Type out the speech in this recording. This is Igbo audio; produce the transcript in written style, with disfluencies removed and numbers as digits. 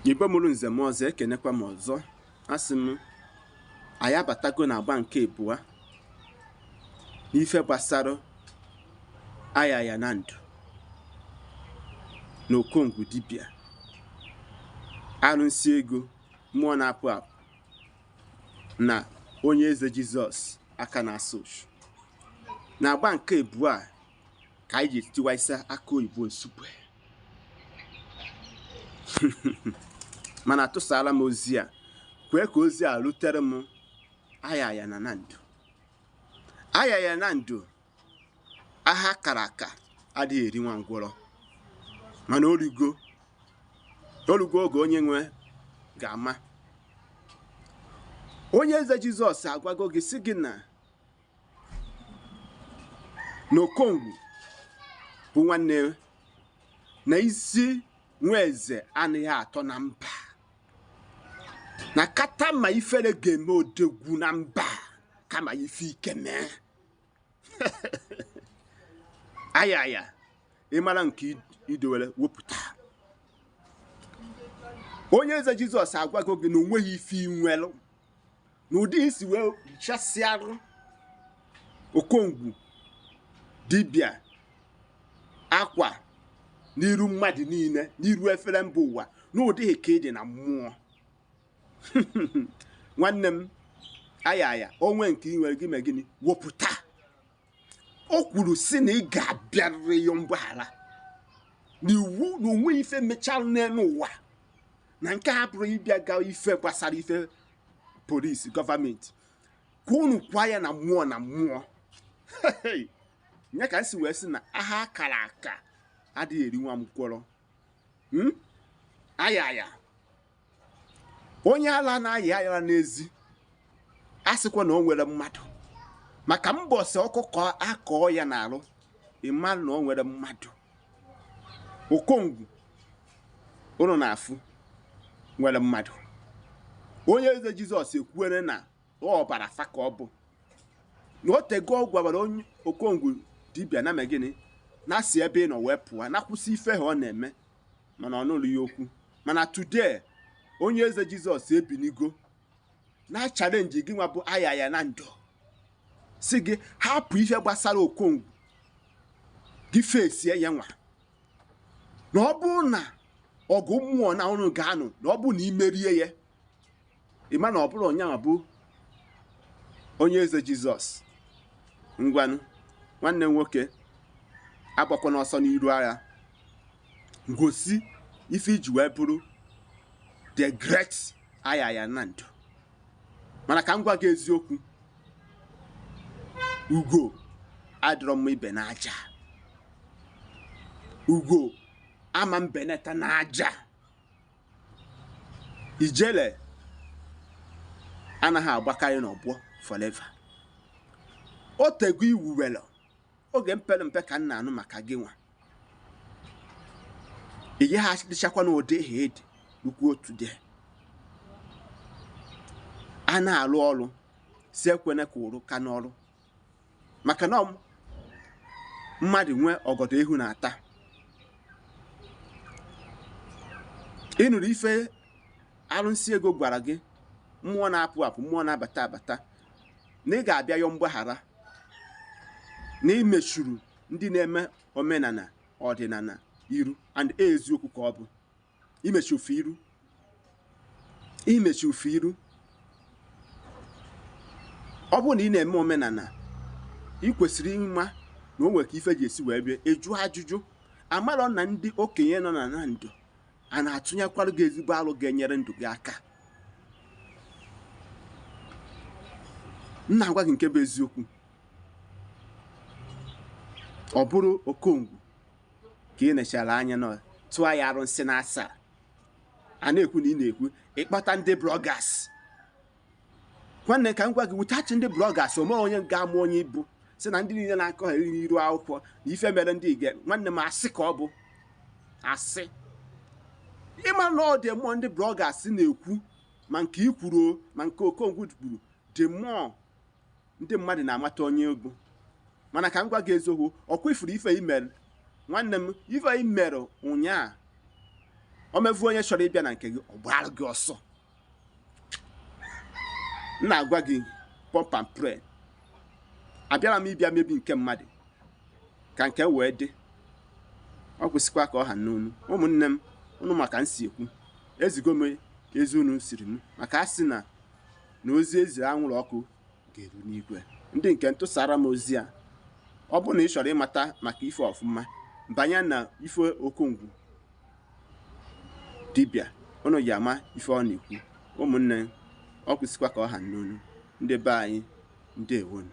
Igwe mụrụ nze m ọzọ ekenekwa m ọzọ. Asị m anyị abatago na agba nke abụọ n'ife gbasara Ayaya Nando na Okongwu Dibia, Alusi ego mmụọ na-apụ apụ na onye eze Jizọs aka na-asụ ụsụ. Na agba nke abụọ a ka anyị ji tiwaisa aka oyibo nsukwe. Mana atụsala m ozi a kwee ka ozi a rutere m Ayaya na Nando. Ayaya Nando aha kàrà aka adịghị eri nwa ngwọrọ, mana orugo oge onye nwe ga-ama. Onye eze Jizọs agwago gị sị gị na Okongwu bụ nwanne na isi nwa eze anaghị atọ na mba, na kata ma ifere ga-eme odegwu na mba kama ife ike mee. Ayaya ịmara nke idowere wepụta. Onye eze Jizọs agwago gị na onweghị ife inwelu na ụdị isi wee chasịarụ Okongwu Dibia akwa n'iru mmadụ niile, n'iru efere mba ụwa, n'ụdịghị ka ịdị na mmụọ. Nwanne m Ayaya, onwe nke ị nwere gị mee gịnị wepụta. O kwuru si na ị ga-abịarịrị ya mgbaghara n'iwu na onwe ife mechara n'ụwa, na nke a bụrụ ịbịa ga ife gbasara ife polisi gọọmenti, ka unu kwa ya na mmụọ na mmụọ. Nye ka nsi wee sị na aha kàrà aka adịghị eri nwa ngwọrọ. Ayaya onye ala na-ayị ayara n'ezi asịkwa na o nwere mmadụ, maka mbọsị ọkụkọ akọọ ya n'arụ ịma na o nwere mmadụ. Okongwu unu na-afụ nwere mmadụ. Onye eze Jizọs ekwuere na ọbara fa ka ọ bụ, na o tego ọ gwara onye Okongwu Dibia na megịnị na-asị ebe ị nọ wee pụọ, na-akwụsị ife ha ọ na-eme, mana ọ nụrụ ya okwu. Mana today onye eze Jizọs ebinigo na chalenji gị nwa bụ Ayaya Nando, si gị hapụ ihe gbasara Okongwu gị fesie ya nwa, na ọ bụrụ na ọgụ mmụọ na unu ga-anụ, na ọ bụ na imerie ya, ịma na ọ bụrụ onyanwa bụ onye eze Jizọs. Ngwanụ nwanne m nwoke, agbakwa n'ọsọ n'iru agha, ngosi ife iji wee bụrụ the great Ayaya Nando. Mana ka m gwa gị eziokwu, ugo adịrọ mma ibe n'aja. Ugo ama mbeneta n'aja. Ijele anaghị agbakarị n'ọgbọ forever. O tego iwuwelo oge mpere mpe ka nna anụ maka gị nwa. Ihe ha dịchakwa n'ụdị head ukwu otu dị. A na-alụ ọrụ si ekwene ka ụrụ ka n'ọrụ, maka na mmadụ nwee ọgọdọ ihu na-ata. Ịnụrụ ife Alusi ego gwara gị, mmụọ na-apụ apụ, mmụọ na-abata abata, na ị ga-abịa yọ mgbaghara, na imechuru ndị na-eme omenala ọdịnala iru, and eziokwu ka ọ bụ imechi ofe iru. Imechi ofe iru, ọ bụrụ na ị na-eme omenala, ị kwesịrị ịma na o nwere ka ife ji esi wee bịa eju ajụjụ. Amarọ na ndị okenye nọ na Nando a na-atụnyekwara gị ezigbo alụ ga-enyere ndụ gị aka. Nna agwa gị nke bụ eziokwu, ọ bụrụ Okongwu ka ị nechara anya na tụọ ya arụ nsị na asaa, a na-ekwu na ị na-ekwu ịkpọta ndị bloggers. Nwanne ka m gwa gị, wutachi ndị bloggers, ome onye ga-ama onye ibu si na ndị niile na-akọgheri n'iru akwụkwọ na ife mere ndị ige. Nwanne m asị ka ọ bụ asị. Ịma na ọ dị mmụọ ndị bloggers na-ekwu, ma nke ikwuru ma nke Okongwu kwuru, dị mmụọ ndị mmadụ na-amata onye egwu. Mana ka m gwa gị eziokwu, ọkwa ifuru ife imere nwanne m, ife imere ụnyaa o mevu onye chọrọ ịbịa na nke gị ọ gbara gị ọsọ. M na-agwa gị pump and pray. Abịara m ịbịa mebi nke mmadụ ka nke wee dị. Ọ kwesịkwa ka ọ ha n'onu. Ụmụnne m, unu maka nsi ekwu ezigo m ezi unu siri m maka asị na ozi ezi anwụrụ ọkụ ga-eru n'igwe. Ndị nke ntụsara m ozi a, ọ bụ na ị chọrọ ịmata maka ife ọfụma, banye na ife Okongwu Dibia, unu ya ama ife ọ na-ekwu. Ụmụnne, ọ kwesịkwa ka ọ ha n'onu. Ndị be anyị, ndewonu.